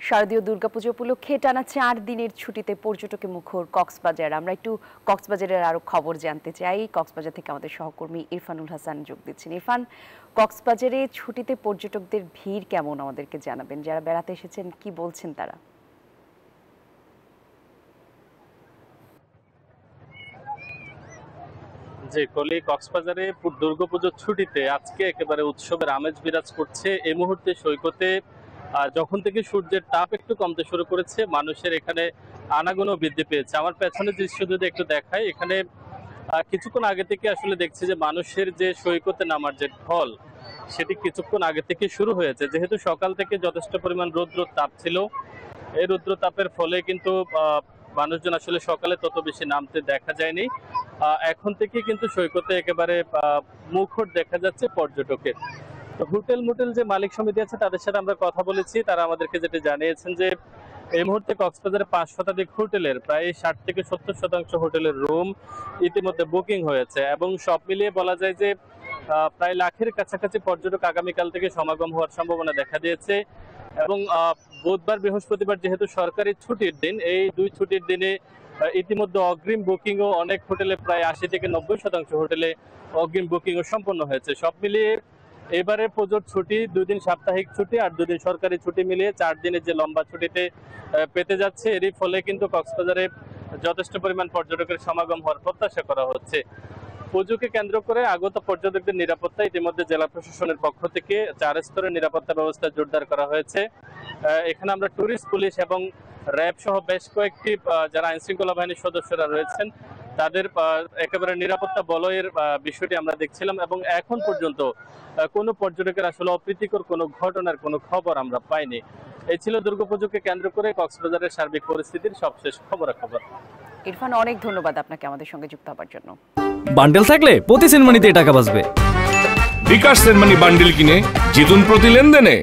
শারদীয় দুর্গাপুজো উপলক্ষে টানা 4 দিনের ছুটিতে পর্যটকে মুখর কক্সবাজার। আমরা একটু কক্সবাজারের আরো খবর জানতে চাই। কক্সবাজার থেকে আমাদের সহকর্মী ইরফানুল হাসান যোগ দিচ্ছেন। ইরফান, কক্সবাজারে ছুটিতে পর্যটকদের ভিড় কেমন আমাদেরকে জানাবেন। যারা বেড়াতে এসেছেন কি বলছেন তারা? জি কলি, কক্সবাজারে দুর্গাপুজোর ছুটিতে আজকে একেবারে উৎসবের আমেজ বিরাজ করছে। এই মুহূর্তে সৈকতে যখন থেকে সূর্যের তাপ একটু কমতে শুরু করেছে, মানুষের এখানে আনাগোনা বৃদ্ধি পেয়েছে। আমার পেছনে দৃশ্য যদি একটু দেখাই, এখানে কিছুক্ষণ আগে থেকে আসলে দেখছি যে মানুষের যে সৈকতে নামার যে ঢল, সেটি কিছুক্ষণ আগে থেকে শুরু হয়েছে। যেহেতু সকাল থেকে যথেষ্ট পরিমাণ রৌদ্র তাপ ছিল, এই রৌদ্র তাপের ফলে কিন্তু মানুষজন আসলে সকালে তত বেশি নামতে দেখা যায়নি। এখন থেকে কিন্তু সৈকতে একেবারে মুখর দেখা যাচ্ছে পর্যটকের। হোটেল মোটেল যে মালিক সমিতি আছে তাদের সাথে আমরা কথা বলেছি, তারা আমাদেরকে যেটা জানিয়েছেন যে এই মুহূর্তে কক্সবাজারে 5 শতাধিক হোটেলের প্রায় 60 থেকে 70% হোটেলের রুম ইতিমধ্যে বুকিং হয়েছে এবং সব মিলিয়ে বলা যায় যে প্রায় লাখের কাছাকাছি পর্যটক আগামীকাল থেকে সমাগম হওয়ার সম্ভাবনা দেখা দিয়েছে। এবং বুধবার বৃহস্পতিবার যেহেতু সরকারি ছুটির দিন, এই দুই ছুটির দিনে ইতিমধ্যে অগ্রিম বুকিংও অনেক হোটেলে প্রায় 80 থেকে 90% হোটেলে অগ্রিম বুকিংও সম্পন্ন হয়েছে। সব মিলিয়ে এবারে পুজোর ছুটি 2 দিন সাপ্তাহিক ছুটি আর 2 দিন সরকারি ছুটি মিলিয়ে 4 দিনের যে লম্বা ছুটিতে পেতে যাচ্ছে, এরই ফলে কিন্তু কক্সবাজারে যথেষ্ট পরিমাণ পর্যটকের সমাগম হওয়ার প্রত্যাশা করা হচ্ছে। পুজোকে কেন্দ্র করে আগত পর্যটকদের নিরাপত্তা ইতিমধ্যে জেলা প্রশাসনের পক্ষ থেকে 4 স্তরের নিরাপত্তা ব্যবস্থা জোরদার করা হয়েছে। এখানে আমরা ট্যুরিস্ট পুলিশ এবং র্যাব সহ বেশ কয়েকটি যারা আইন শৃঙ্খলা বাহিনীর সদস্যরা রয়েছেন তাদের একেবারে নিরাপত্তা বলয়ের বিষয়টি আমরা দেখছিলাম এবং এখন পর্যন্ত কোনো পর্যটকের আসলে অপ্রীতিকর কোনো ঘটনার কোনো খবর আমরা পাইনি। এই ছিল দুর্গাপুজোকে কেন্দ্র করে কক্সবাজারের সার্বিক পরিস্থিতির সবশেষ খবরাখবর। ইরফান, অনেক ধন্যবাদ আপনাকে আমাদের সঙ্গে যুক্ত হওয়ার জন্য। বান্ডেল থাকলে প্রতি সেনমানিতে টাকা বাঁচবে। বিকাশ সেনমানি বান্ডেল কিনে জিতুন প্রতি লেনদেনে।